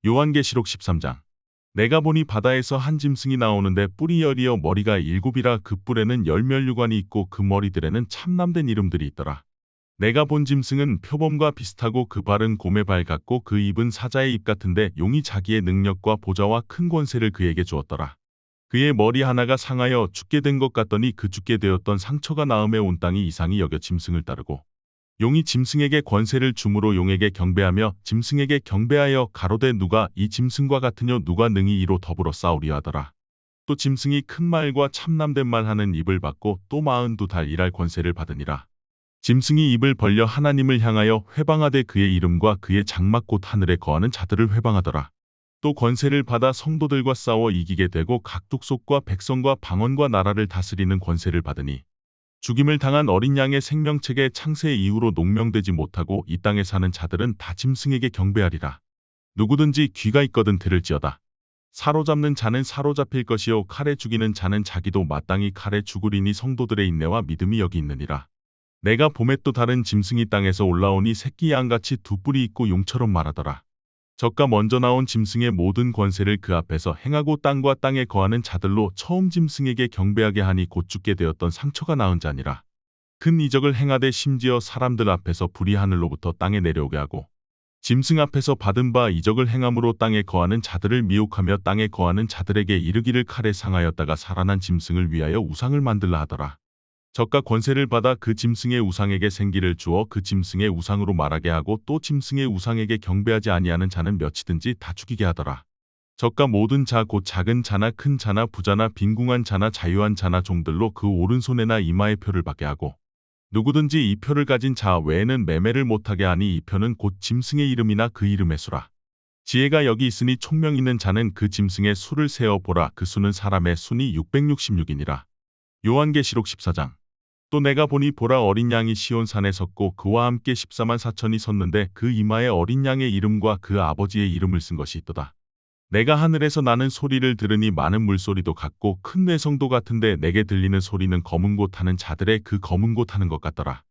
요한계시록 13장. 내가 보니 바다에서 한 짐승이 나오는데 뿔이 열이어 머리가 일곱이라 그 뿔에는 열면류관이 있고 그 머리들에는 참남된 이름들이 있더라. 내가 본 짐승은 표범과 비슷하고 그 발은 곰의 발 같고 그 입은 사자의 입 같은데 용이 자기의 능력과 보좌와 큰 권세를 그에게 주었더라. 그의 머리 하나가 상하여 죽게 된 것 같더니 그 죽게 되었던 상처가 나음에 온 땅이 이상히 여겨 짐승을 따르고 용이 짐승에게 권세를 주므로 용에게 경배하며 짐승에게 경배하여 가로되 누가 이 짐승과 같으뇨 누가 능히 이로 더불어 싸우리 하더라. 또 짐승이 큰 말과 참남된 말 하는 입을 받고 또 42달 일할 권세를 받으니라. 짐승이 입을 벌려 하나님을 향하여 회방하되 그의 이름과 그의 장막 곧 하늘에 거하는 자들을 회방하더라. 또 권세를 받아 성도들과 싸워 이기게 되고 각 족속과 백성과 방언과 나라를 다스리는 권세를 받으니 죽임을 당한 어린 양의 생명책의 창세 이후로 농명되지 못하고 이 땅에 사는 자들은 다 짐승에게 경배하리라. 누구든지 귀가 있거든 들을지어다. 사로잡는 자는 사로잡힐 것이요 칼에 죽이는 자는 자기도 마땅히 칼에 죽으리니 성도들의 인내와 믿음이 여기 있느니라. 내가 봄에 또 다른 짐승이 땅에서 올라오니 새끼 양같이 두 뿔이 있고 용처럼 말하더라. 저가 먼저 나온 짐승의 모든 권세를 그 앞에서 행하고 땅과 땅에 거하는 자들로 처음 짐승에게 경배하게 하니 곧 죽게 되었던 상처가 나은 자니라. 큰 이적을 행하되 심지어 사람들 앞에서 불이 하늘로부터 땅에 내려오게 하고 짐승 앞에서 받은 바 이적을 행함으로 땅에 거하는 자들을 미혹하며 땅에 거하는 자들에게 이르기를 칼에 상하였다가 살아난 짐승을 위하여 우상을 만들라 하더라. 저가 권세를 받아 그 짐승의 우상에게 생기를 주어 그 짐승의 우상으로 말하게 하고 또 짐승의 우상에게 경배하지 아니하는 자는 몇이든지 다 죽이게 하더라. 저가 모든 자 곧 작은 자나 큰 자나 부자나 빈궁한 자나 자유한 자나 종들로 그 오른손에나 이마에 표를 받게 하고 누구든지 이 표를 가진 자 외에는 매매를 못하게 하니 이 표는 곧 짐승의 이름이나 그 이름의 수라. 지혜가 여기 있으니 총명 있는 자는 그 짐승의 수를 세어 보라. 그 수는 사람의 수니 666이니라. 요한계시록 14장. 또 내가 보니 보라 어린 양이 시온산에 섰고 그와 함께 14만 4천이 섰는데 그 이마에 어린 양의 이름과 그 아버지의 이름을 쓴 것이 있도다. 내가 하늘에서 나는 소리를 들으니 많은 물소리도 같고 큰 외성도 같은데 내게 들리는 소리는 검은 곳 하는 자들의 그 검은 곳 하는 것 같더라.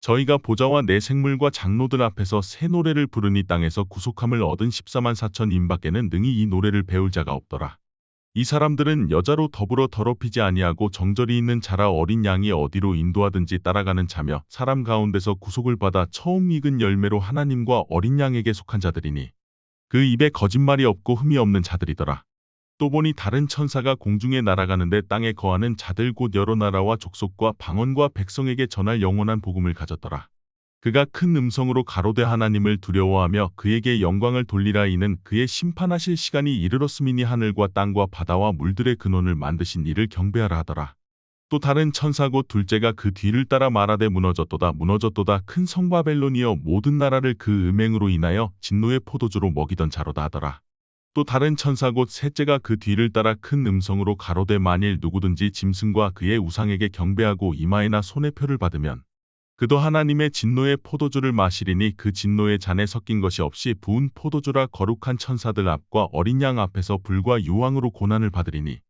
저희가 보좌와 내 생물과 장로들 앞에서 새 노래를 부르니 땅에서 구속함을 얻은 14만 4천 인밖에는 능히 이 노래를 배울 자가 없더라. 이 사람들은 여자로 더불어 더럽히지 아니하고 정절이 있는 자라 어린 양이 어디로 인도하든지 따라가는 자며 사람 가운데서 구속을 받아 처음 익은 열매로 하나님과 어린 양에게 속한 자들이니 그 입에 거짓말이 없고 흠이 없는 자들이더라. 또 보니 다른 천사가 공중에 날아가는데 땅에 거하는 자들 곧 여러 나라와 족속과 방언과 백성에게 전할 영원한 복음을 가졌더라. 그가 큰 음성으로 가로되 하나님을 두려워하며 그에게 영광을 돌리라. 이는 그의 심판하실 시간이 이르렀음이니 하늘과 땅과 바다와 물들의 근원을 만드신 이를 경배하라 하더라. 또 다른 천사 곧 둘째가 그 뒤를 따라 말하되 무너졌도다 무너졌도다 큰 성 바벨론이여 모든 나라를 그 음행으로 인하여 진노의 포도주로 먹이던 자로다 하더라. 또 다른 천사 곧 셋째가 그 뒤를 따라 큰 음성으로 가로되 만일 누구든지 짐승과 그의 우상에게 경배하고 이마에나 손에 표를 받으면 그도 하나님의 진노의 포도주를 마시리니 그 진노의 잔에 섞인 것이 없이 부은 포도주라. 거룩한 천사들 앞과 어린 양 앞에서 불과 유황으로 고난을 받으리니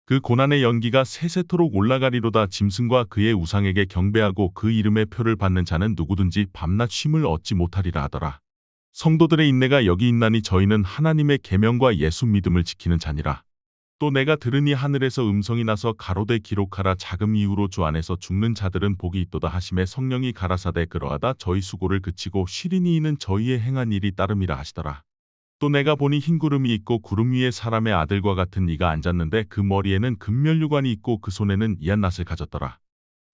그 고난의 연기가 세세토록 올라가리로다. 짐승과 그의 우상에게 경배하고 그 이름의 표를 받는 자는 누구든지 밤낮 쉼을 얻지 못하리라 하더라. 성도들의 인내가 여기 있나니 저희는 하나님의 계명과 예수 믿음을 지키는 자니라. 또 내가 들으니 하늘에서 음성이 나서 가로되 기록하라. 자금 이후로 주 안에서 죽는 자들은 복이 있도다 하심에 성령이 가라사대 그러하다 저희 수고를 그치고 쉬리니 이는 저희의 행한 일이 따름이라 하시더라. 또 내가 보니 흰 구름이 있고 구름 위에 사람의 아들과 같은 이가 앉았는데 그 머리에는 금면류관이 있고 그 손에는 이한낫을 가졌더라.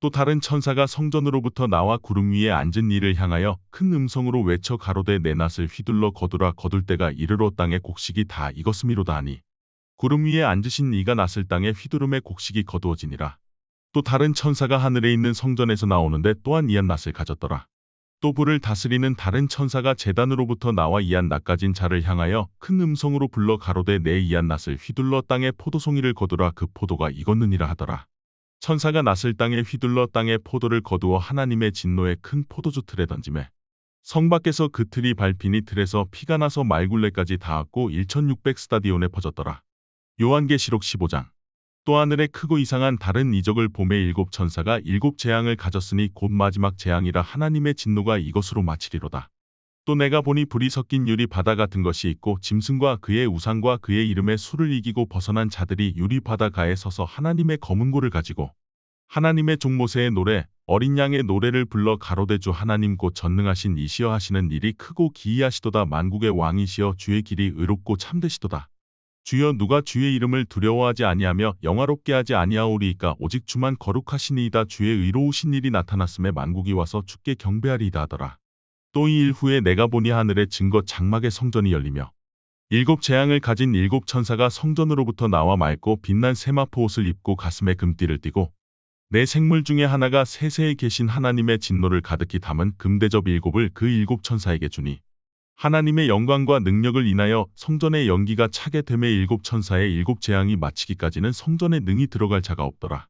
또 다른 천사가 성전으로부터 나와 구름 위에 앉은 이를 향하여 큰 음성으로 외쳐 가로되 내 낫을 휘둘러 거두라. 거둘 때가 이르러 땅의 곡식이 다 익었음이로다 하니 구름 위에 앉으신 이가 낫을 땅에 휘두름에 곡식이 거두어지니라. 또 다른 천사가 하늘에 있는 성전에서 나오는데 또한 이한낫을 가졌더라. 또 불을 다스리는 다른 천사가 제단으로부터 나와 이한낫 가진 자를 향하여 큰 음성으로 불러 가로되 내 이한낫을 휘둘러 땅에 포도송이를 거두라. 그 포도가 익었느니라 하더라. 천사가 낫을 땅에 휘둘러 땅에 포도를 거두어 하나님의 진노의 큰 포도주 틀에 던지매 성 밖에서 그 틀이 밟히니 틀에서 피가 나서 말굴레까지 닿았고 1600 스타디온에 퍼졌더라. 요한계시록 15장. 또 하늘에 크고 이상한 다른 이적을 보매 일곱 천사가 일곱 재앙을 가졌으니 곧 마지막 재앙이라. 하나님의 진노가 이것으로 마치리로다. 또 내가 보니 불이 섞인 유리 바다 같은 것이 있고 짐승과 그의 우상과 그의 이름의 수를 이기고 벗어난 자들이 유리 바다가에 서서 하나님의 검은 고를 가지고 하나님의 종 모세의 노래 어린 양의 노래를 불러 가로되 주 하나님 곧 전능하신 이시여 하시는 일이 크고 기이하시도다. 만국의 왕이시여 주의 길이 의롭고 참되시도다. 주여 누가 주의 이름을 두려워하지 아니하며 영화롭게 하지 아니하오리이까 오직 주만 거룩하시니이다. 주의 의로우신 일이 나타났음에 만국이 와서 주께 경배하리이다 하더라. 또 이 일 후에 내가 보니 하늘의 증거 장막의 성전이 열리며 일곱 재앙을 가진 일곱 천사가 성전으로부터 나와 맑고 빛난 세마포 옷을 입고 가슴에 금띠를 띠고 네 생물 중에 하나가 세세에 계신 하나님의 진노를 가득히 담은 금대접 일곱을 그 일곱 천사에게 주니 하나님의 영광과 능력을 인하여 성전의 연기가 차게 됨에 일곱 천사의 일곱 재앙이 마치기까지는 성전에 능히 들어갈 자가 없더라.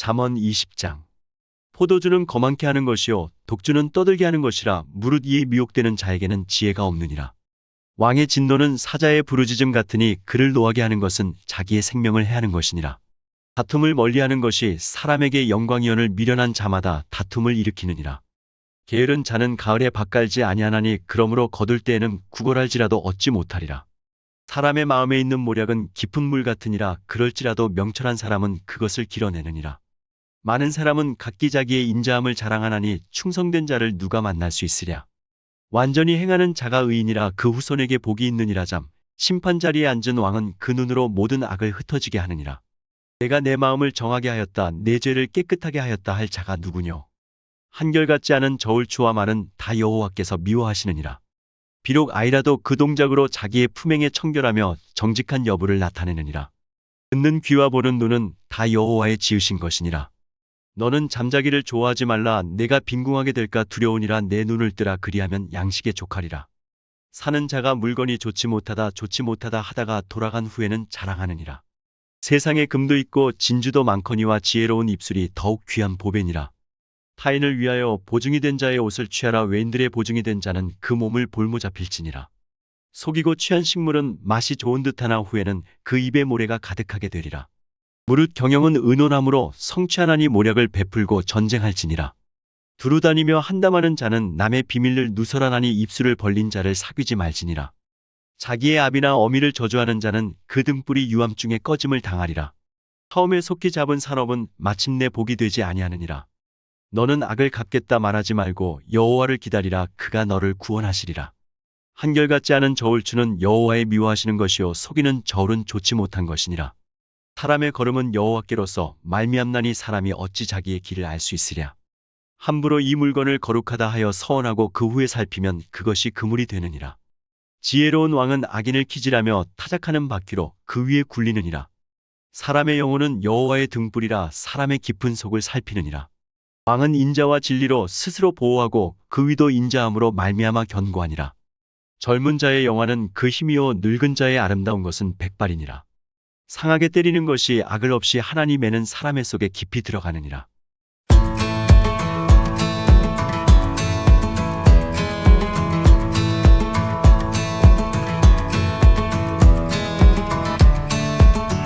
잠언 20장. 포도주는 거만케 하는 것이요 독주는 떠들게 하는 것이라 무릇 이에 미혹되는 자에게는 지혜가 없느니라. 왕의 진노는 사자의 부르짖음 같으니 그를 노하게 하는 것은 자기의 생명을 해하는 것이니라. 다툼을 멀리하는 것이 사람에게 영광이언을 미련한 자마다 다툼을 일으키느니라. 게으른 자는 가을에 밭 갈지 아니하나니 그러므로 거둘 때에는 구걸할지라도 얻지 못하리라. 사람의 마음에 있는 모략은 깊은 물 같으니라. 그럴지라도 명철한 사람은 그것을 길어내느니라. 많은 사람은 각기 자기의 인자함을 자랑하나니 충성된 자를 누가 만날 수 있으랴. 완전히 행하는 자가 의인이라 그 후손에게 복이 있느니라. 잠 심판 자리에 앉은 왕은 그 눈으로 모든 악을 흩어지게 하느니라. 내가 내 마음을 정하게 하였다 내 죄를 깨끗하게 하였다 할 자가 누구뇨. 한결같지 않은 저울추와 말은 다 여호와께서 미워하시느니라. 비록 아이라도 그 동작으로 자기의 품행에 청결하며 정직한 여부를 나타내느니라. 듣는 귀와 보는 눈은 다 여호와의 지으신 것이니라. 너는 잠자기를 좋아하지 말라. 내가 빈궁하게 될까 두려우니라. 내 눈을 뜨라. 그리하면 양식에 족하리라. 사는 자가 물건이 좋지 못하다 하다가 돌아간 후에는 자랑하느니라. 세상에 금도 있고 진주도 많거니와 지혜로운 입술이 더욱 귀한 보배니라. 타인을 위하여 보증이 된 자의 옷을 취하라. 외인들의 보증이 된 자는 그 몸을 볼모 잡힐지니라. 속이고 취한 식물은 맛이 좋은 듯하나 후에는 그 입에 모래가 가득하게 되리라. 무릇 경영은 의논함으로 성취하나니 모략을 베풀고 전쟁할지니라. 두루다니며 한담하는 자는 남의 비밀을 누설하나니 입술을 벌린 자를 사귀지 말지니라. 자기의 아비나 어미를 저주하는 자는 그 등불이 유암중에 꺼짐을 당하리라. 처음에 속히 잡은 산업은 마침내 복이 되지 아니하느니라. 너는 악을 갚겠다 말하지 말고 여호와를 기다리라. 그가 너를 구원하시리라. 한결같지 않은 저울추는 여호와의 미워하시는 것이요 속이는 저울은 좋지 못한 것이니라. 사람의 걸음은 여호와께로서 말미암나니 사람이 어찌 자기의 길을 알 수 있으랴. 함부로 이 물건을 거룩하다 하여 서원하고 그 후에 살피면 그것이 그물이 되느니라. 지혜로운 왕은 악인을 키질하며 타작하는 바퀴로 그 위에 굴리느니라. 사람의 영혼은 여호와의 등불이라. 사람의 깊은 속을 살피느니라. 왕은 인자와 진리로 스스로 보호하고 그 위도 인자함으로 말미암아 견고하니라. 젊은 자의 영화는 그 힘이요 늙은 자의 아름다운 것은 백발이니라. 상하게 때리는 것이 악을 없이 하나님에는 사람의 속에 깊이 들어가느니라.